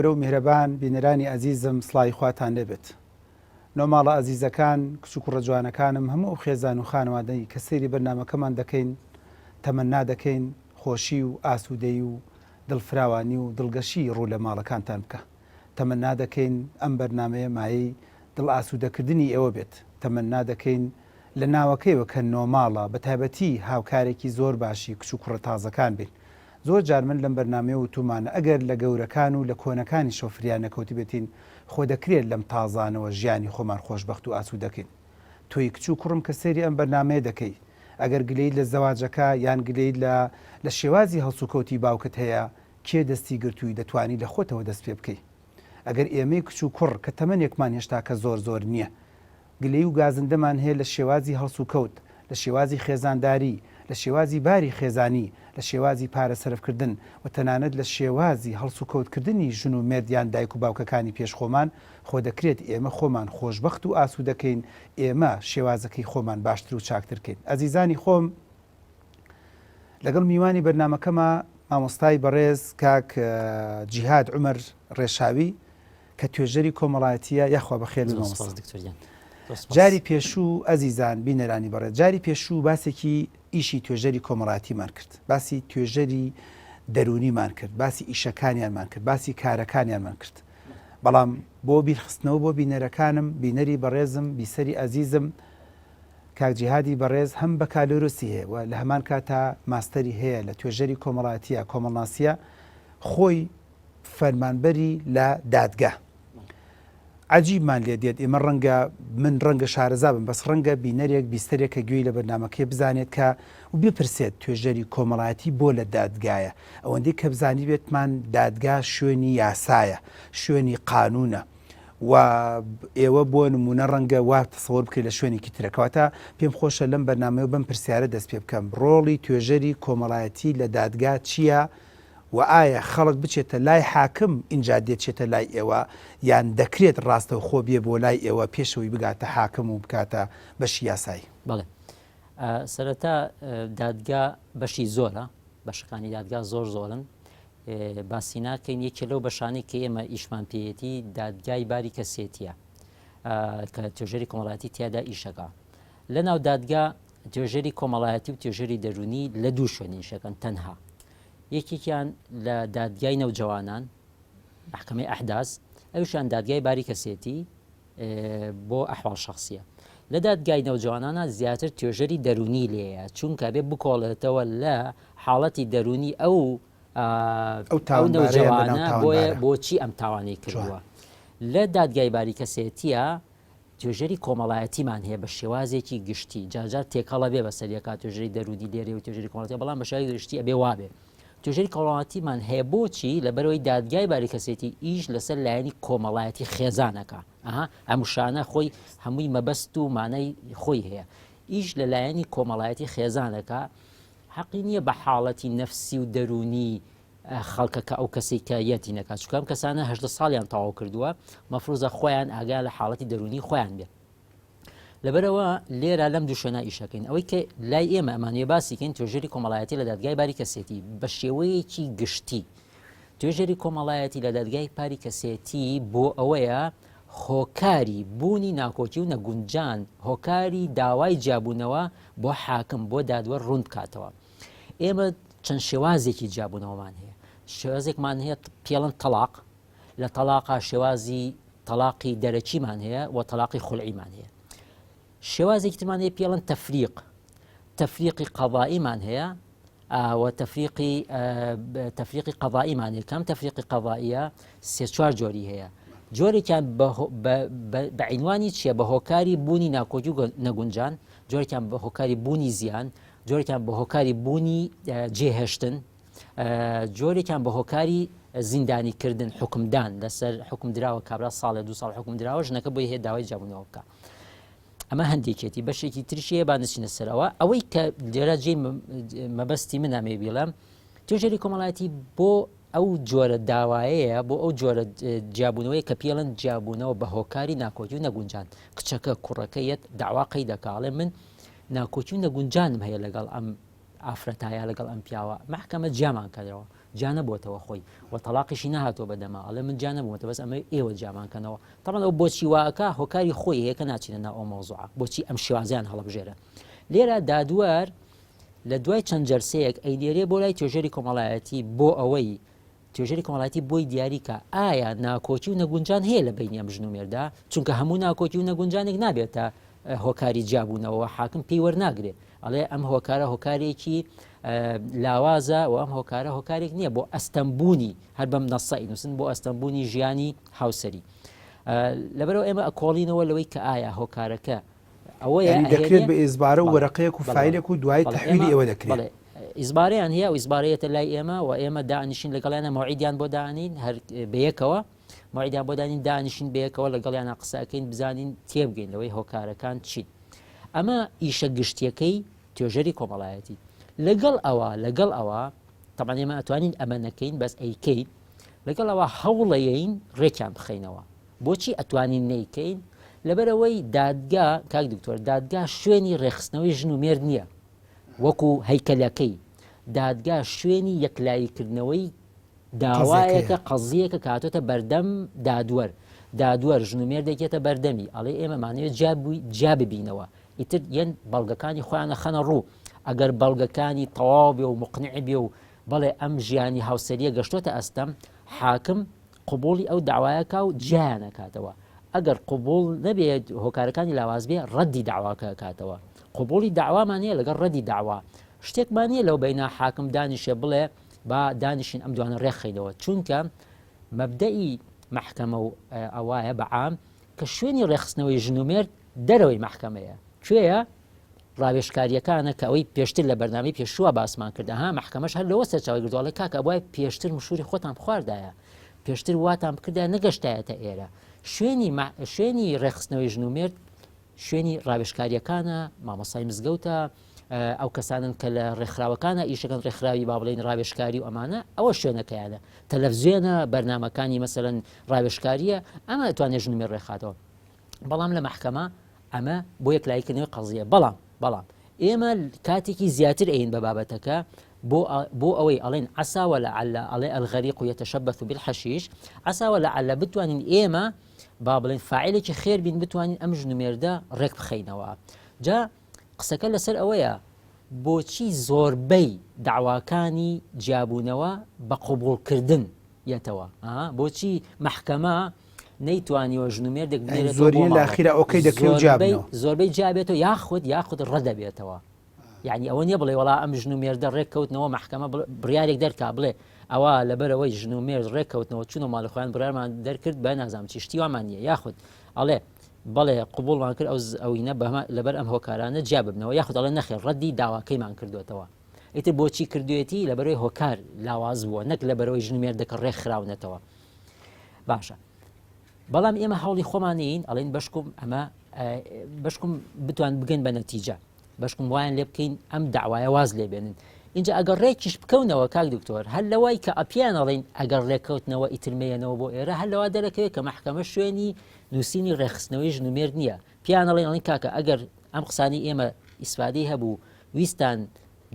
برو میهرەبان بینەرانی ئەزیزم سڵای خواتان لێبێت. نۆماڵە ئەزیزەکان کچ و کوڕە جوانەکانم هەموو خێزان و خانەوادەی کە سەیری بەرنامەکەمان دەکەین تەمەنا دەکەین خۆشی و ئاسوودەی و دڵفراوانی و دڵگەشی ڕوو لە ماڵەکانتان بکە. تەمەنا دەکەین ئەم بەرنامەیە مایەی دڵ ئاسوودەکردنی ئێوە بێت. تەمەنا دەکەین لە ناوەکەیەوە کە نۆماڵە بە تایبەتی هاوکارێکی زۆر باشی کچ و کوڕە تازەکان بین. زۆر جار من لەم بەرنامەیە وتومانە ئەگەر لە گەورەکان و لە کۆنەکانی شۆفریان نەکەوتی بێتین خۆ دەکرێت لەم تازانەوە ژیانی خۆمان خۆشبەخت و ئاسوود دەکەین. تۆی کچ و کوڕم کە سەیری ئەم بەرنامەیە دەکەی ئەگەر گلەیت لە زەواجەکە یان گلەیت لە شێوازی هەڵسوکەوتی باوکت هەیە کێ دەستی گرتووی دەتوانی لە خۆتەوە دەست پێ بکەی. ئەگەر ئێمەی کچ و کوڕ کە تەمەنێکمان هێشتا کە زۆر نییە گلەی و گازندەمان هەیە لە شێوازی هەڵسوکەوت لە شێوازی خێزانداری لە شێوازی باری خێزانی لە شێوازی پارە سەرفکردن و تەنانەت لە شێوازی هەڵسوکەوتکردنی ژن و مێردیان دایک و باوکەکانی پێشخۆمان خۆ دەکرێت ئێمە خۆمان خۆشبەخت و ئاسوود دەکەین ئێمە شێوازەکەی خۆمان باشتر و چاکترکەین. ئەزیزانی خۆم لەگەڵ میوانی بەرنامەکەمە مامۆستای بەڕێز کاک جیهاد عومەر ڕێشاوی کە توێژەری کۆمەڵایەتیە یاخوا بەخێر جاری پێشوو ئەزیزان بینەرانی بەڕێز جاری پێشوو باسێکی ئیشی توێژەری کۆمەڵایەتیمان کرد باسی توێژەری دەرونیمان کرد باسی ئیشەکانیانمان کرد باسی کارەکانیانمان کرد بەڵام بۆ بیرخستنەوە بۆ بینەرەکانم بینەری بەڕێزم بیسەری ئەزیزم کاک جیهادی بەڕێز هەم بەکالۆرسی هەیە و لە هەمان کاتا ماستەری هەیە لە توێژەری کۆمەڵایەتیە کۆمەڵناسیە خۆی فەرمانبەری لە دادگا عجیبمان لێ دێت ئێمە ڕەنگە من ڕەنگە شارەزا بم بەس ڕەنگە بینەرێک بیستەرێک کە گوێی لە بەرنامەکەی بزانێت کە و بپرسێت توێژەری کۆمەڵایەتی بۆ لە دادگایە ئەوەندەی کە بزانی بێتمان دادگا شوێنی یاسایە شوێنی قانونە و ئێوە بۆ نمونە ڕەنگە وا تەسەوەر بکەیت لە شوێنێکی ترەکەواتە پێم خۆشە لەم بەرنامەیە بەم پرسیارە دەست پێ بکەم ڕۆڵی توێژەری کۆمەڵایەتی لە دادگا چییە و ئایا خەڵک بچێتە لای حاکم اینجا دێتچێتە لای ئێوە یان دەکرێت ڕاستەوە خۆ بێ بۆ لای ئێوە پێشەوەی بگاتە حاکم و بکاتە بەشی یاسایی. بەڵێ سەرەتا دادگا بەشی زۆرە بەشەکانی دادگا زۆرن باسی ناکەین یەکێ لەو بەشانەی کە ئێمە ئیشمان پێیەتی دادگای باری کەسێتیە کە توێژەری کۆمەڵایەتی تیادا ئیشەکە لە ناو دادگا توێژەری کۆمەڵایەتی و توێژەری دەرونی لە دوو شوێنی ئیشەکەن تەنها یەکێکیان لە دادگای نەوجەوانان محکەمەی ئەحداث ئەوشان دادگای باری کەسێتی بۆ ئەحواڵ شەخسیە لە دادگای نەوجەوانانە زیاتر توێژەری دەرونی لێیە چونکە بێ بکۆڵێتەوە لە حاڵەتی دەرونی ئەو نەوجەوانە بۆچی ئەم تاوانەی کردووە لە دادگای باری کەسێتیە توێژەری کۆمەڵایەتیمان هەیە بە شێوازێکی گشتی جاجار تێکەڵە بێ بەسەریەکە توێژەری دەرونی لێرێ و توێژەری کۆمەڵایەتی بەڵام بە شێوازی گشتی ئەبێ وابێ توێژەری کۆمەڵایەتیمان هەیە بۆچی لەبەرەوەی دادگای باری کەسێتی ئیش لەسەر لایەنی کۆمەڵایەتی خێزانەکە هەمووشانە خۆی هەمووی مەبەست و مانای خۆی هەیە ئیش لە لایەنی کۆمەڵایەتی خێزانەکە حەقی نییە بە حاڵەتی نەفسی و دەرونی خەڵکەکە ئەو کەسی کە یەتی نەکات چونکە کەسانە 18 ساڵیان تەواو کردووە مەفروزە خۆیان ئاگا لە حاڵەتی دەرونی خۆیان بێت لەبەرەوە لێرە لەم دوو شوێنە ئیشەکەین ئەوەی کە لای ئێمە ئەمانوێ باسیکەین توێژەری کۆمەڵایەتی لە دادگای باری کەسێتی بە شێوەیەکی گشتی توێژەری کۆمەڵایەتی لە دادگای باری کەسێتی بۆ ئەوەیە هۆکاری بوونی ناکۆکی و نەگونجان هۆکاری داوای جیابوونەوە بۆ حاکم بۆ دادوە ڕوون بکاتەوە ئێمە چەند شێوازێکی جیابوونەوەمان هەیە شێوازێکمان هەیە پێڵەن تەلاق لە تەلاقا شێوازی تەلاقی دەرەچیمان هەیە و تەلاقی خولعیمان هەیە شێوازێکی ترمان هەیە پێڵەن تەفریقی قەضائیمان هەیە و تەفریقی قەضائیمان هەیە کەم تەفریقی قەضائیە سێ چوار جۆری هەیە جۆرێکیان بە عینوانی چییە بە هۆکاری بوونی ناکۆکی و نەگونجان جۆرێکیان بە هۆکاری بوونی زیان جۆرێکیان بە هۆکاری بوونی جێهێشتن جۆرێکیان بە هۆکاری زیندانیکردن حکمدان لەسەر حکم دراوە کابرا ساڵێ 2 ساڵ حکم دراوە ژنەکە بۆی هەیە داوای جیابوونەوە بکە ئەمە هەندێکێتی بەشێکی تریشیە با نچینە سەرەوە ئەوەی کە لێرە جێی مەبەستی من ئەمێ بیڵێم توێژەری کۆمەڵایەتی بۆ ئەو جۆرە داوایەیە بۆ ئەو جۆرە جیابوونەوەی کە پێڵەن جیابوونەوە بە هۆکاری ناکۆکی و نەگونجان کچەکە کوڕەکەیەت داواقەی دەکاڵێ من ناکۆکی و نەگونجانم هەیە لەگەڵ ئەم ئافرەتایە لەگەڵ ئەم پیاوە محکەمە جیامان کردەوە جانە بۆتەوە خۆی و تەلاقیشی نهاتۆ بەدەما ئەڵێ من جانە بوومەتە بەس ئەمە ئێوە جامانکەنەوە تەڵەن ئەو بۆچی واکە هۆکاری خۆی هەیە کە ناچینە ناو ئەو مەوزوعە بۆچی ئەم شێوازیان هەڵەبژێرە لێرە دادوەر لە دوای چەند جەرسەیەک ئەیدێرێ بۆ لای توێژەری کۆمەڵایەتی بۆ ئەوەی توێژەری کۆمەڵایەتی بۆی دیاریکە ئایا ناکۆکی و نەگونجان هەیە لە بینی ئەم ژنومێردا چونکە هەموو ناکۆکی و نەگونجانێک نابێتە هۆکاری جیابوونەوە حاکم پێی وەرناگرێت ئەڵێ ئەم هۆکارە هۆکارێکی لاوازە و ئەم هۆکارە هۆکارێک نییە بۆ ئەستەمبوونی هەر بەم نەسەی نووسن بۆ ئەستەمبوونی ژیانی هاوسەری لەبەرەوە ئێمە ئەکۆڵینەوە لەوەی کە ئایا هۆکارەکە ئەوەیە دەکرێت بە ئیزبارە و وەرەقەیەک و فایلێک و دوای تەحویلی ئەوە دەکرێت ئیزبارەیان هەیە و ئیزبارەیەتە لای ئێمە و ئێمە دانیشین لەگەڵیانە مەوعیدیان بۆ دانین هەر بەیەکەوە مەوعیدیان بۆ دانین دانیشین بەیەکەوە لەگەڵیانە قسەکەین بزانین تێبگەین لەوەی هۆکارەکان چین ئەمە ئیشە گشتیەکەی توێژەری کۆمەڵایەتی لەگەڵ ئەوە تەمان ئێمە ئەتوانین ئەمە نەکەین بەس ئەیکەین لەگەڵ ئەوە هەوڵەیەین ڕێکیان بخەینەوە بۆچی ئەتوانین نەیکەین لەبەرەوەی دادگا کاک دکتۆر دادگا شوێنی ڕێخستنەوەی ژن و مێرد نییە وەکو هەیکەلەکەی دادگا شوێنی یەکلاییکردنەوەی داوایەکە قەزیەکە کاتۆتە بەردەم دادوەر ژن و مێردێکێتە بەردەمی ئەڵێ ئێمە مانەوێت جا ببینەوە ئیتر یەن بەڵگەکانی خۆیانە خەنە ڕوو ئەگەر بەڵگەکانی تەواو بێ و مقنع بێ و بەڵێ ئەم ژیانی هاوسەریە گەشتۆتە ئەستەم حاکم قبوڵی ئەو داوایەکە و جیانە کاتەوە ئەگەر قبول نەبێت هۆکارەکانی لاواز بێ ڕەدی داواکە کاتەوە قبولی داوامانەیە لەگەڵ ڕەدی داوا شتێکمانە لەو بینە حاکم دانیشە بڵێ با دانیشین ئەم دوانە ڕێخەینەوە چونکە مەبدەئی محکەمە و ئەوایە بەعام کە شوێنی ڕێخستنەوەی ژن و مێرد دەرەوەی محکەمەیە کوێیە ڕاوێژکاریەکانە کە ئەوەی پێشتر لە بەرنامەی پێشووە باسمان کردە ها محکەمەش هەر لەوە سەرچاوی گردووەڵی کاکە ئەوای پێشتر مشوری خۆتان بخواردایە پێشتر واتان بکردە نەگەشتایەتە ئێرە شوێنی ڕێخستنەوەی ژن و مێرد شوێنی ڕاوێژکاریەکانە مامۆسای مزگەوتە ئەو کەسانن کە لە ڕێکخراوەکانە ئیشەکەن ڕێکخراوی با بڵێن ڕاوێژکاری و ئەمانە ئەوە شوێنەکەیانە تەلەڤیزیۆنە بەرنامەکانی مەسەلەن ڕاوێژکاریە ئەمە ئەتوانێت ژن و مێرد ڕێکخاتەوە بەڵام لە محکەمە ئەمە بۆ یەکلاییکردنەوەی قەزیە بەڵام ئێمە کاتێکی زیاتر ئەین بە بابەتەکە بۆ ئەوەی ئەڵێن عساوە لەعەلە ئەڵێ الغەریق یەتەشەبەث بالحەشیش عساوە لەعەلە بتوانین ئێمە با بڵێن فاعیلێکی خێر بین بتوانین ئەم ژن و مێردە ڕێک بخەینەوە جا قسەکە لەسەر ئەوەیە بۆچی زۆربەی داواکانی جیابوونەوە بە قبوڵکردن یەتەوە بۆچی محکەمە نەیتوانیوە ژن و مێردێک زۆری لە ئاخیرا ئۆکەی دەکرێت جیابنەوە زۆربەی جیابێتەوە یاخود ڕەدەبێتەوە یعنی ئەوە نییە بڵێ وڵا ئەم ژن و مێردە ڕێککەوتنەوە محکەمە بڕیارێک دەرکا بڵێ ئەوە لەبەرەوەی ژن و مێرد ڕێککەوتنەوە چونە ماڵە خۆیان بڕارمان دەرکرد بە نازام چی شتیوامان نییە یاخود ئەڵێ بەڵێ قبولمان کرد ئەوینە بەمە لەبەر ئەم هۆکارانە جیا ببنەوە یاخود ئەڵێ نەخێر ڕەدی داواکەیمان کردوێتەوە ئیتر بۆچی کردوێتی لەبەرەوەی هۆکار لاواز بووە نەک لەبەرەوەی ژن و مێردەکە ڕێکخراونەتەوە باشە بەڵام ئێمە هەوڵی خۆمانین ئەڵێن بەشکم بتوان بگەن بە نەتیجە بەشکم وایان لێ بکەین ئەم داوایە واز لێ بێنن اینجا ئەگەر ڕێکیش بکەونەوە کاک دکتۆر هەر لەوای کە ئەپیان ئەڵێن ئەگەر ڕێککەوتنەوە ئیترمێنەوە بۆ ئێرە هەر لەوا دەرەکەوێت کە محکەمە شوێنی نووسینی ڕێخستنەوەی ژن و مێرد نییە پیان ئەڵێن کاکە ئەگەر ئەم قسانی ئێمە ئیسفادەی هەبوو ویستان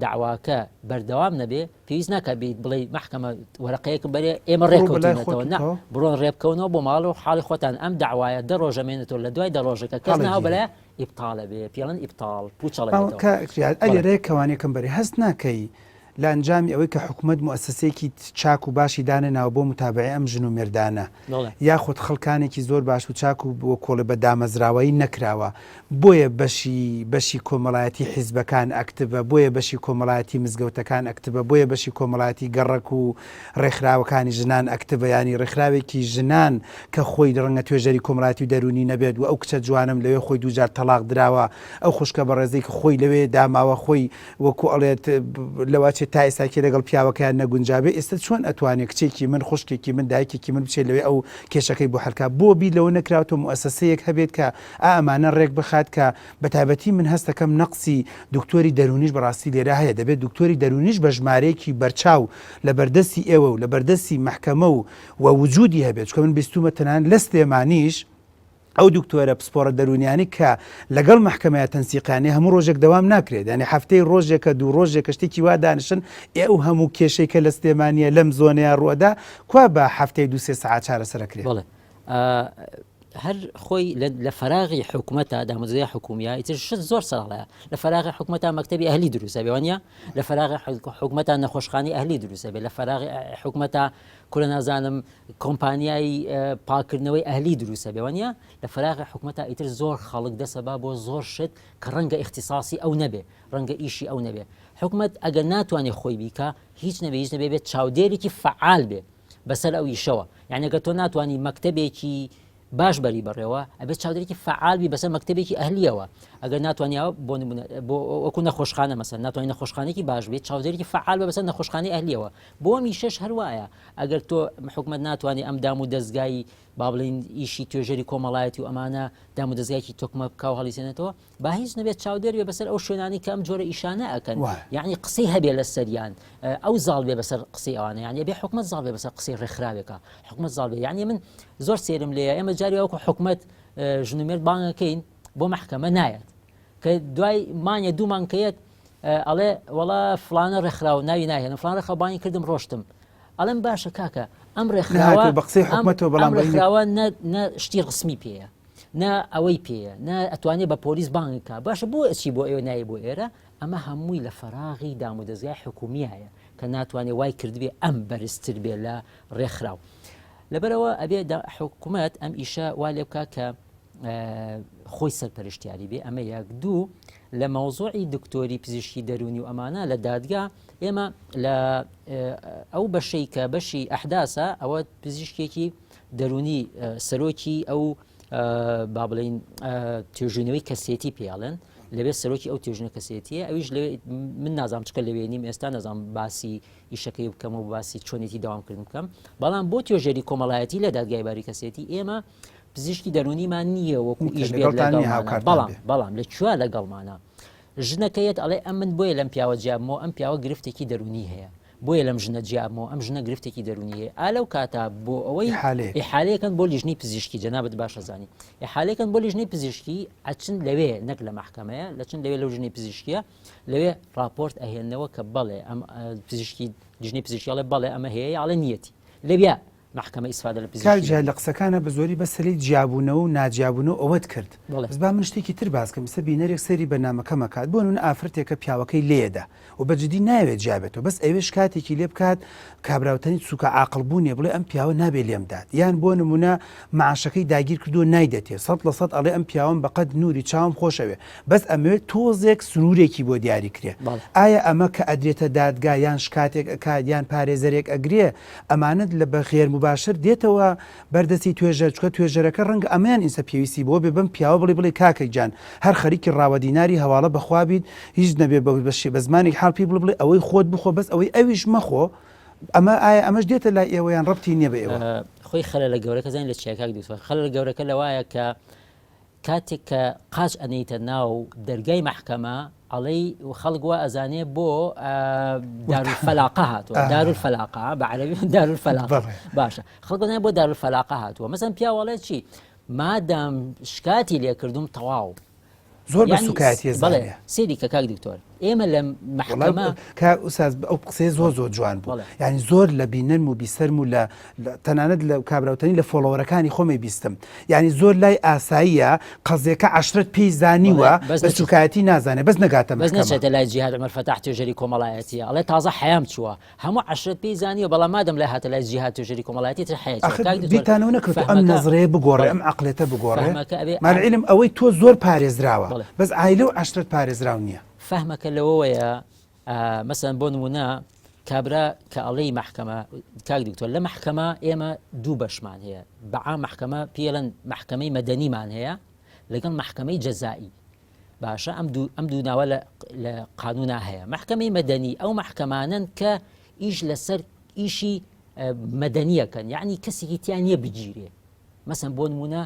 داواکە بەردەوام نەبێ پێویست ناکە بیت بڵێ محکەمە وەرەقەیەکم بەرێ ئێمە ڕێککەوتنەوە نا بڕۆن ڕێبکەونەوە بۆ ماڵ و حاڵی خۆتان ئەم داوایە دە ڕۆژەمێنێتەوە لە دوای دە ڕۆژەکە کەس ناو بەلە ئیبتاڵە بێ پێڵەن ئیبتاڵ ئەلی ڕێککەوانێکم بەری هەست ناکەی لە ئەنجامی ئەوەی کە حکوومەت مؤسسەیەکی چاک و باشی دانێناوە بۆ متابعی ئەم ژن و مێردانە یاخود خەڵکانێکی زۆر باش و چاک و بۆ کۆڵە بە دامەزراوایی نەکراوە بۆیە بەشی کۆمەڵایەتی حیزبەکان ئەکتبە بۆیە بەشی کۆمەڵایەتی مزگەوتەکان ئەکتبە بۆیە بەشی کۆمەڵایەتی گەڕک و ڕێکخراوەکانی ژنان ئەکتبە ینی ڕێکخراوێکی ژنان کە خۆی ڕەنگە توێژەری کۆمەڵایەتی و دەرونی نەبێت و ئەو کچە جوانم لەوێ خۆی دووجار تەلاق دراوە ئەو خوشکە بە ڕێزەی کە خۆی لەوێ داماوە خۆی وەکو ئەڵێت لەواچێت تا ئێستاکی لەگەڵ پیاوەکەیان نەگونجابێ ئێستا چۆن ئەتوانێت کچێکی من خوشکێکی من دایکێکی من بچێت لەوێ ئەو کێشەکەی بۆ هەرکا بۆ بی لەوە نەکراوەوە مؤسسەیەک هەبێت کە ئەمانە ڕێک بخات کە بە تایبەتی من هەستەکەم نەقسی دکتۆری دەرونیش بەڕاستی لێرە هەیە دەبێت دکتۆری دەرونیش بە ژمارەیەکی بەرچاو لە بەردەستی ئێوە و لە بەردەستی محکەمە و وجودی هەبێت چکە من بیستومە تەنان لە سلێمانیش ئەو دوکتۆرە پسپۆرە دەرونیانی کە لەگەڵ محکەمەیە تەنسیقانی هەموو ڕۆژێک دەوام ناکرێت، ینی هەفتەی ڕۆژێکە دوو ڕۆژێک شتێکی وا دانیشن ئێ ئەو هەموو کێشەیەکە لە سلێمانیە لەم زۆنەیە ڕووەدا کوا بە هەفتەی 2-3 ساعت چارەسەرەکرێت. هەر خۆی لە فراغی حکوومەتە دامەزای حکومیە ئیتر شت زۆر ساڵەیە لە فراغی حکوومەتە مەکتەبی ئەهلی دروستە بێوانە لە فراغی حکوومەتە نەخۆشخانی ئەهلی دروستە بێت لە فراغی حکوومەتە کورە نازانم کۆمپانیایی پاکردنەوەی ئەهلی دروستە بێوانە لە فراغی حکوومەتە ئیتر زۆر خەڵک دەسەبا بۆ زۆر شت کە ڕەنگە اختصاسی ئەو نەبێ ڕەنگە ئیشی ئەو نەبێ حکوومەت ئەگەر ناتوانێت خۆی بیکە هیچ نەبێ بێت چاودێرێکی فعال بێ بەسەر ئەو ئیشەوە یعنی ئەگەر تۆ ناتوانانی مەکتەبێکی باش بەری بڕێەوە ئەبێت چاودێکی فعالبی بەسەر مەکتەبێکی ئەهلیەوە ئەگەر ناتوانیا بۆ وەکو نەخۆشخانە مەسەن ناتوانانی نەخۆشخانێکی باش بێت چاودێکی فعال بە بەسەر نەخۆشخانەی ئەهلیەوە بۆ میشەش هەروایە ئەگەر تۆ حکوومەت ناتوانانی ئەم دام و دەستگای با بڵین ئیشی توێژەری کۆمەڵایەتی و ئەمانە دام و دەستگایکی تۆکمە بکاو هەڵیسێنێتەوە با هیچ نەبێت چاودێری بەسەر ئەو شوێنانی کە ئەم جۆرە ئیشانە ئەکەن یعنی قسەی هەبێ لە سەریان ئەو زاڵ بێ بەسەر قسەی ئەوانە یعنی بێ حکومەت زاڵ بێ بەسەر قسەی ڕێکخراوێکە حکومەت زاڵ بێ یعنی من زۆر سێرم لێیە ئێمە جاری وەکو حکومەت ژنومێر بانگەکەین بۆ محکەمە نایەت کە دوای مانیە دوو مانکەیەت ئەڵێ وەڵا فلانە ڕێکخراو ناوی ناهێنم فلان ڕێکخراوبانی کردم ڕۆشتم ئەڵێم باشە کاکە ئەم ڕێکخراوە نە شتی ڕسمی پێیە نە ئەوەی پێیە نە ئەتوانێت بە پۆلیس بانگکە باشە بۆ ئەچی بۆ ئێوە نایە بۆ ئێرە ئەمە هەمووی لە فەراغی دام و دەستگای حکومیایە کە ناتوانێت وای کردبێ ئەم بەرزتر بێ لە ڕێکخراو لەبەرەوە ئەبێ حکوومەت ئەم ئیشە وا لێ بکە کە خۆی سەرپەرشتیاری بێ ئەمە یەک دوو لە مەوزوعی دکتۆری پزیشکی دەرونی و ئەمانە لە دادگا ئێمە لە ئەو بەشەی کە بەشی ئەحداسە ئەوە پزیشکێکی دەرونی سەرۆکی ئەو با بڵین توێژینەوەی کەسێتی پێڵێن لەبێت سەرۆکی ئەو توێژنە کەسێتیە ئەویش من نازام چکە لەوێ نیم ئێستا نەزانام باسی ئیشەکەی بکەم و باسی چۆنێتی داوامکردن بکەم بەڵام بۆ توێژەری کۆمەڵایەتی لە دادگای باری کەسێتی ئێمە پزیشکی دەرونیمان نییە وەکو ئیش بەڵام لەکوێ لەگەڵمانە ژنەکەیت ئەڵێ ئەم من بۆیە لەم پیاوە جیابمەوە ئەم پیاوە گرفتێکی دەرونی هەیە بۆیە لەم ژنە جیابمەوە ئەم ژنە گرفتێکی دەرونی هەیە ئالەو کاتا بۆ ئەوەی ئیحالەیەکەن بۆ لیژنەی پزیشکی جەنابەت باشە زانی ئیحالەیەکەن بۆ لیژنەی پزیشکی ئەچن لەوێ نەک لە محکەمەیە لەچن لەوێ لەو ژنەی پزیشکیە لەوێ راپۆرت ئەهێنەوە کە بەڵێ ئەم پزیشکی لیژنەی پزیشکیاڵێ بەڵێ ئەمە هەیە ئاڵێ نیەتی لەبیا محکەمە ئیسفادە لە پزیشکی لە قسەکانە بە زۆری بەسەری جیابوونەوە و ناجیابوونەوە ئەوەت کرد بەس با من شتێکی تر باسکەم سە بینەرێک سەری بەرنامەکەمە کات بۆ نون ئافرەتێکە پیاوەکەی لێدا و بەجددی ناوێت جیابێتەوە بەس ئەوێش کاتێکی لێ بکات کابراوتنی چووکە عاقڵبوونیە بڵێ ئەم پیاوە نابێ لێمدات یان بۆ نمونە معاشەکەی داگیر کردو نایدەتێ 100% ئەڵێ ئەم پیاوەم بەقەد نوری چاوم خۆشەوێ بەس ئەمەوێت تۆزێک سنوورێکی بۆ دیاری کرێ ئایا ئەمە کە ئەدرێتە دادگا یان شکاتێک ئەکات یان پارێزەرێک ئەگرێ ئەمانەت لە بەخێر مباشر دێتەوە بەردەستی توێژەر چکە توێژەرەکە ڕەنگە ئەمیان ئینسە پێویستی بۆ بێ بم پیاوە بڵێ کاکەی جان هەر خەریکی ڕاوە دیناری هەواڵە بەخوابیت هیچ نەبێ بەشی بە زمانی حاڵپی بڵێ ئەوەی خۆت بخۆ بەس ئەوەی ئەویش مەخۆ ئەمە ئایا ئەمەش دێتە لای ئێوەیان ڕەبتی نییە بە ئێوە خۆی خەلە لە گەورەکە زانین لە چیاکاک دووسوە خەلە لە گەورەکە لەوایە کە کاتێک کە قاچ ئەنەیتە ناو دەرگای محکەمە ئەڵەی خەڵک وە ئەزانێ بۆ دارولفەلاقە هاتووە دارولفەلاقە بە عەرەبی دارولفەلاقە باشە خەڵک بۆ دارولفەلاقە هاتووە مەسەن پیاوەڵێ چی مادام شکاتی لێ کردوم تەواو زۆر بە سوکایەتی بەڵێ سێری کە کاک دکتۆر ئێمە لە محکەمە ئوستاز ئەو قسەی زۆر جوان بوو یعنی زۆر لە بینەرم و بیسەرم و لە تەنانەت لە کابراوتنی لە فۆلۆوەرەکانی خۆمی بیستم یعنی زۆر لای ئاساییە قەزێکە عەشرەت پێی زانیوە بە سوکایەتی نازانێ بەس نەگاتە بەس نەچێتە لای جیهاد عومەر فەتاح توێژەری کۆمەڵایەتیە ئەڵێ تازە حەیام چووە هەموو عەشرەت پێی زانیوە بەڵام مادەم لای هاتە لای جیهاد توێژەری کۆمەڵایەتی تر حەیە بیتانەوە نەکرد ئەم نەزرەیە بگۆڕێ ئەم عەقلێتە بگۆڕێ مالعیلم ئەوەی تۆ زۆر پارێزراوە بەس ئایلە و عەشرەت پارێزراو نییە فەهمەکە لەوەیە مەسەن بۆ نمونە کابرا کە ئەڵەی محکەمە کاک دکتۆر لە محکەمە ئێمە دوو بەشمان هەیە بەعام محکەمە پێڵەن محکەمەی مەدەنیمان هەیە لەگەڵ محکەمەی جەزایی باشە ئەم دوو ناوە لە قانونا هەیە محکەمەی مەدەنی ئەو محکەمانن کە ئیش لەسەر ئیشی مەدەنیەکەن یعنی کەسێکی تیان نییە بگیرێ مەسەن بۆ نمونە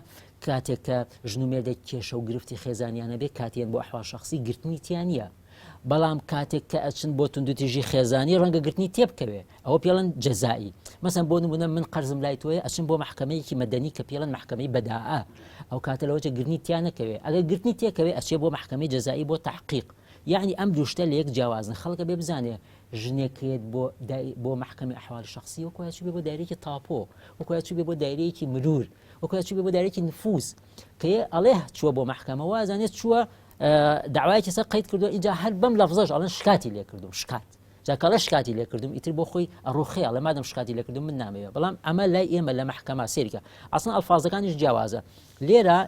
کاتێک کە ژن و مێردێک کێشە و گرفتی خێزانیانە بێ کاتیان بۆ ئەحوال شەخسی گرتنی تیان نییە بەڵام کاتێک کە ئەچن بۆ توندوتیژی خێزانی ڕەنگەگرتنی تێبکەوێ ئەوە پێڵەن جەزایی مەسەن بۆ نمونە من قەرزم لای تۆیە ئەچن بۆ محکمەیەکی مەدەنی کە پێڵەن محکمەی بەداعە ئەو کاتە لەوەجە گرنی تیان نەکەوێ ئەگەر گرتنی تێکەوێ ئەچێ بۆ محکمەی جەزایی بۆ تحقیق یعنی ئەم دووشتە لە یەک جیاوازن خەڵکە بێ بزانێ ژنێکێت بۆ محکمەی ئەحواڵی شخصی وەکوایە چوو بێ بۆ دایرەیەکی تاپۆ وەکوایە چوو بێ بۆ دایرەیەکی مرور وەکوایە چوو بێ بۆ دایرەیەکی نفوس کە ئەڵێ چووە بۆ محکمە وازانێت چووە داوایەکی سەر قەید کردو اینجا هەر بەم لەفزەش ئەڵێن شکاتی لێ کردوم شکات جاکەڵە شکاتی لێ کردوم ئیتر بۆ خۆی ئەڕوخێ ئەڵێ مادەم شکاتی لێ کردوم من نامەوێ بەڵام ئەمە لای ئێمە لە محکمە سێریکە ئەسڵەن ئەلفاظەکانیش جیاوازە لێرە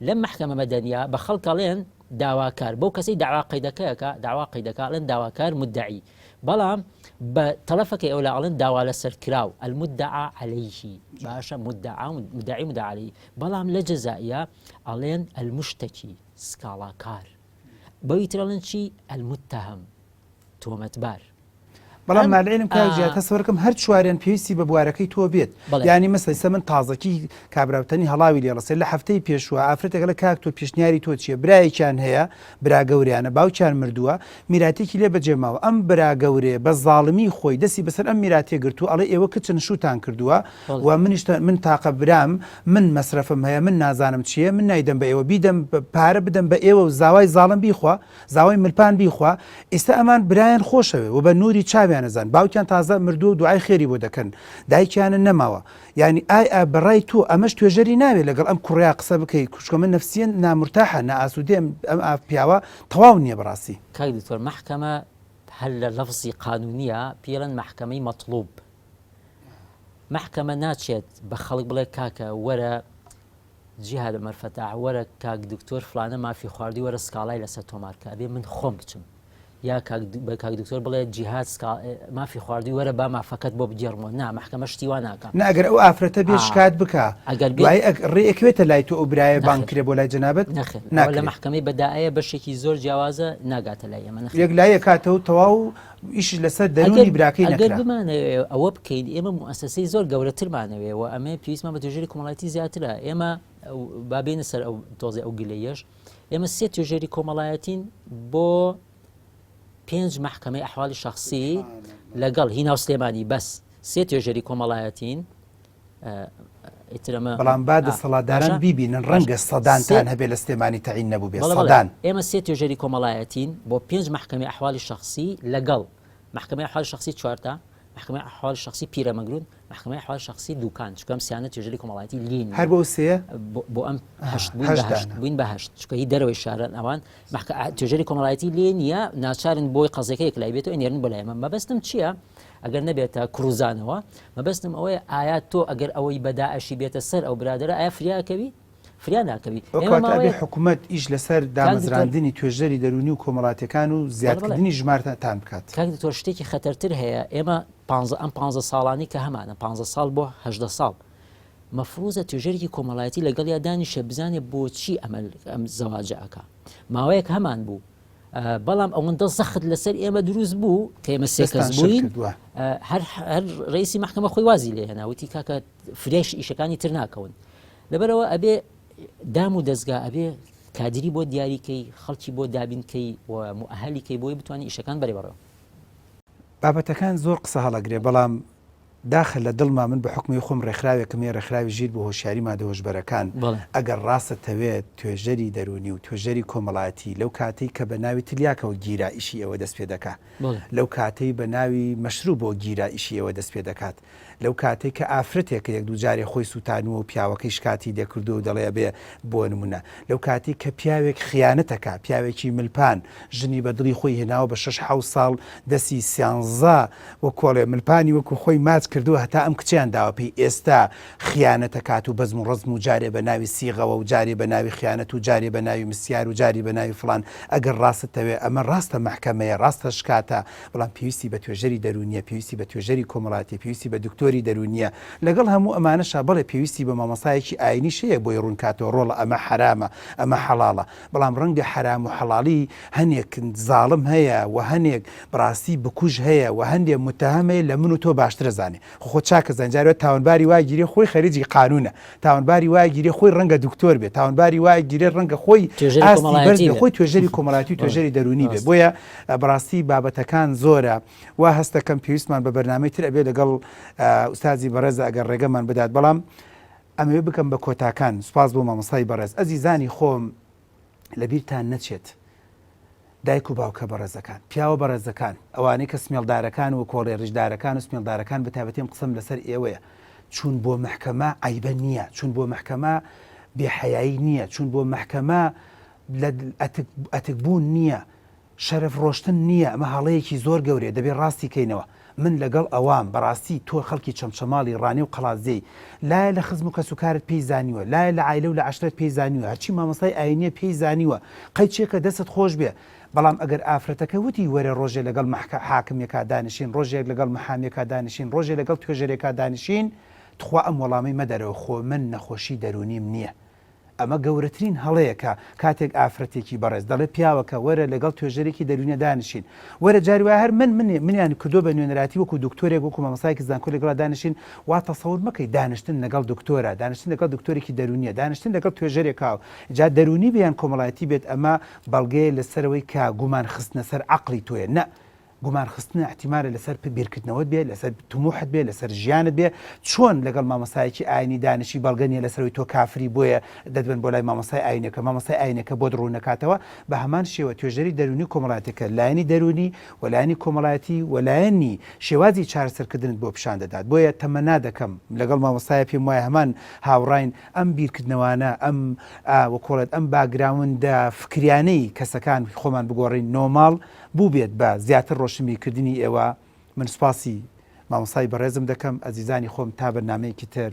لە محکمە مەدەنیە بە خەڵکەڵێن داواکار بەو کەسەی داوا قەیدەکە ئەڵێن داواکار مدعی بەڵام بە تەلەفەکەی ئەو ئەڵێن داوا لەسەر کراو المدعا عەلەیهی باشە مدعی مدعا عەلەیهی بەڵام لە جەزائیە ئەڵێن المشتەکی سکاڵاکار بەوی تر ئەڵێن چی المتهم تۆمەتبار بەڵام مالعێنم کاژیات هەسوەرکەم هەر چوارێن پێویستی بە بوارەکەی تۆ بێت ینی مەسەی من تازەکی کابراوتنی هەڵاوی لێڵەسێ لە هەفتەی پێشوە ئافرەتێک لە کاک تۆ پێشنیاری تۆ چییە برایەکیان هەیە برا گەوریانە باوکیان مردووە میراتێکی لێ بەجێماوە ئەم برا گەورێ بە زاڵمی خۆی دەستی بەسەر ئەم میراتێ گرتو ئەڵێ ئێوە کچن شوتان کردووە و من تاقە برام من مەسرفم هەیە من نازانم چییە من نایدەم بە ئێوە بیدەم پارە بدەم بە ئێوە و زاوای زاڵم بیخوا زاوای ملپان بیخوا ئێستا ئەمان برایان خۆشەوێ و بە نوری چاویان نەزان باوکیان تازە مردووە و دوعای خێری بۆ دەکەن دایکیانە نەماوە ینی ئای بەڕای تۆ ئەمەش توێژەری ناوێت لەگەڵ ئەم کوڕیا قسە بکەیت کوشکە من نەفسیەن نامرتاحە نائاسوودێ ئەم پیاوە تەواو نییە بەڕاستی کاک دکتۆر محکمە هەر لە لەفزی قانونیە پێڵەن محکمەی مەطلوب محکمە ناچێت بە خەڵک بڵێ کاکە وەرە جیهاد مەرفەتاح وەرە کاک دکتۆر فلانە مافی خواردی وەرە سکاڵای لەسەر تۆمارکە ئەبێ من خۆم بچم یا بە کاک دکتۆر بڵێ جیهاد مافی خواردی وەرە با مافەکەت بۆ بگێڕمەوە نا محکمە شتیوان ناکە ناگەر ئەو ئافرەتە بێ شکات بکە ڕێکوێتە لای تۆ ئەو برایە بانکرێ بۆ لای جەنابەت لە محکمەی بەداعەیە بەشێکی زۆر جیاوازە ناگاتە لای ئێمە یەک لایە کاتەوە تەواو ئیش لەسەر دەرونی براکەی نەکرا ئەگەر بمانەوێ ئەوە بکەین ئێمە موسسەی زۆر گەورەترمانەوێ و ئەمە پێویستمان بە توێژەری کۆمەڵایەتی زیاترە ئێمە بابێنە سەر ئەو تۆزی ئەو گلەیەش ئێمە سێ توێژەری کۆمەڵایەتین بۆ 5 محکمەی ئەحواڵی شخصی لەگەڵ هینا و سلێمانی بەس سێ توێژەری کۆمەڵایەتین بەڵام با دەسەڵاتداران بیبینن ڕەنگە سەدانتان هەبێ لە سلێمانی تەعین نەبوو بێ سەدان ئێمە سێ توێژەری کۆمەڵایەتین بۆ 5 محکمەی ئەحواڵی شخصی لەگەڵ محکمەی ئەحواڵی شخصی 4 محکمەی ئەحواڵی شخصی پیرەمەگرون محکمەی ئەحواڵی شخصی دوکان چکەم سیانە توێژەری کۆمەڵایەتی لین هەر بۆ سێ بۆ ئەم بووین بە هەشت چکە هی دەرەوەی شارن ئەوان توێژەری کۆمەڵایەتی لێ نییە ناچارن بۆی قەزەکەیەک لای بێتەوە ئێنێرن بۆ لای من مەبەستم چییە ئەگەر نەبێتە کروزانەوە مەبەستم ئەوەیە ئایا تۆ ئەگەر ئەوەی بەداعشی بێتە سەر ئەو برادرە ئایا فریاکەوی فریا ناکەوی حکوومەت ئیش لەسەر دامەزراندنی توێژەری دەرونی و کۆمەڵاتەکان و زیادکردنی ژمارتان بکات کاک دکتۆر شتێکی خەتەرتر هەیە ئێمە ئەم 15 ساڵانی کە هەمانە 15 ساڵ بۆ 18 ساڵ مەفروزە توێژەرێکی کۆمەڵایەتی لەگەڵ یا دانیشە بزانێ بۆچی ئەم زەواجە ئەکا ماوەیەک هەمان بوو بەڵام ئەوەندە زەخت لەسەر ئێمە دروست بوو کە ئێمە سێ کەس بووین هەر ڕئیسی محکمە خۆی وازی لێ هێنا وتی کاکە فرێش ئیشەکانی تر ناکەون لەبەرەوە ئەبێ دام و دەستگا ئەبێ کادری بۆ دیاریکەی خەڵکی بۆ دابینکەی و مؤهلیکەی بۆی بتوانانی ئیشەکان بەرێ بەڕێوە بابەتەکان زۆر قسە هەڵەگرێ بەڵام داخل لە دڵما من بە حکمی خۆم ڕێکخراوێکم ڕێکخراوی ژیر بۆ هۆشیاری مادەهۆشبەرەکان ئەگەر ڕاستەتەوێت توێژەری دەرونی و توێژەری کۆمەڵایەتی لەو کاتەی کە بە ناوی تلیاکەوە گیرا ئیشی ئەوە دەست پێ دەکات لەو کاتەی بە ناوی مەشروع بۆ گیرا ئیشی ئەوە دەست پێ دەکات لەو کاتێک کە ئافرەتێک یەک دوو جارێ خۆی سووتانوە و پیاوەکەی شکاتی دەکردو و دەڵێ بێ بۆ نمونە لەو کاتی کە پیاوێک خیانەتەکە پیاوێکی ملپان ژنی بە دڵی خۆی هێناوە بە 6 ساڵ دەسی سیانزا وە کۆڵێ ملپانی وەکو خۆی ماچ کردووە هەتا ئەم کچیان داوە پێی ئێستا خیانەتەکات و بەزم و ڕزم و جارێ بە ناوی سیغەوە و جارێ بە ناوی خیانەت و جارێ بە ناوی مسیار و جاری بە ناوی فلان ئەگەر ڕاستەوێ ئەمە ڕاستە محکەمەیە ڕاستە شکاتە بەڵام پێویستی بە توێژەری دەرونیە پێویستی بە توێژەری کۆمەڵاتی پێویستی بە دکتۆری دکتۆری دەرونیە لەگەڵ هەموو ئەمانەشا بەڵێ پێویستی بە مامەسایەکی ئاینی شەیە بۆی ڕوونکاتەوە ڕۆڵە ئەمە حرامە ئەمە حەڵاڵە بەڵام ڕەنگە حرام و حەڵاڵی هەنێک زاڵم هەیە و هەنێک بڕاستی بکوژ هەیە و هەندێک متهمەیە لە من و تۆ باشترە زانێ خۆ چاکە زانجارێت تاوانباری وای گیری خۆی خەریجی قانونە تاوانباری وای گیری خۆی ڕەنگە دکتۆر بێت تاوانباری وای گیرێ ڕەنگە خۆی خۆی توێژەری کۆمەڵایەتی و توێژەری دەرونی بێ بۆیە بڕاستی بابەتەکان زۆرە وا هەستەکەم پێویستمان بە بەرنامەی تر ئەبێ لەگەڵ ئوستازی بەڕێزە ئەگەر ڕێگەمان بدات بەڵام ئەمەوێ بکەم بە کۆتاکان سوپاس بۆ مامۆستای بەڕێز ئەزیزانی خۆم لەبیرتان نەچێت دایک و باوکە بەڕێزەکان پیاوە بەڕێزەکان ئەوانەی کە سمێڵدارەکان و کۆڵێ ڕژدارەکان و سمێڵدارەکان بەتابەتیم قسەم لەسەر ئێوەیە چون بۆ محکەمە عیبە نییە چون بۆ محکەمە بێحەیایی نییە چون بۆ محکەمە ئەتکبوون نییە شەرف ڕۆشتن نییە ئەمە هەڵەیەکی زۆر گەورەیە دەبێت ڕاستی کەینەوە من لەگەڵ ئەوام بەڕاستی تۆ خەڵکی چەمچەماڵی ڕانی و قەڵازەی لایە لە خزم و کەسوکارت پێی زانیوە لایە لە عایلە و لە عەشرەت پێی زانیوە هەرچی مامۆستای ئاینیە پێی زانیوە قەیچێکە دەست خۆش بێ بەڵام ئەگەر ئافرەتەکە وتی وەرە ڕۆژێ لەگەڵ حاکمێکا دانیشین ڕۆژێک لەگەڵ محامێکا دانیشین ڕۆژێ لەگەڵ توێژەرێکا دانیشین تخوا ئەم وەڵامی مەدەرەوە خۆ من نەخۆشی دەرونیم نییە ئەمە گەورەترین هەڵەیەکە کاتێک ئافرەتێکی بەڕێز دەڵێ پیاوەکە وەرە لەگەڵ توێژەرێکی دەرونیە دانیشین وەرە جاری وای هەر منیان کردو بە نوێنەراتی وەکو دکتۆرێک وەکو مامۆستایەکی زانکۆ لەگەڵ دانیشین وا تەسەور مەکەی دانیشتن لەگەڵ دکتۆرە دانیشتن لەگەڵ دکتۆرێکی دەرونیە دانیشتن لەگەڵ توێژەرێکاو جا دەرونی بیان کۆمەڵایەتی بێت ئەمە بەڵگەیە لەسەرەوەی کە گومان خستنە سەر عەقڵی تۆیە نە گومان خستنە احتیمالە لەسەر بیرکردنەوەت بێ لەسەر تموحت بێ لەسەر ژیانت بێ چۆن لەگەڵ مامۆستایەکی ئاینی دانیشی بەڵگەنیە لەسەرەوەی تۆ کافری بۆیە دەدبن بۆ لای مامۆستای ئاینەکە مامۆستای ئاینەکە بۆ ڕوونەکاتەوە بە هەمان شێوە توێژەری دەرونی کۆمەڵایەتەکە لایەنی دەرونی و لایەنی کۆمەڵایەتی و لایەنی شێوازی چارەسەرکردنت بۆ پیشان دەدات بۆیە تەمەنا دەکەم لەگەڵ مامۆستایە پێم وایە هەمان هاوڕاین ئەم بیرکردنەوانە ئەم وەکۆڵێت ئەم باگراوندە فکریانەی کەسەکان خۆمان بگۆڕین نۆماڵ بوو بێت بە زیاتر ڕۆشنبیرکردنی ئێوە من سوپاسی مامۆستای بەڕێزم دەکەم ئەزیزانی خۆم تا بەرنامەیەکی تر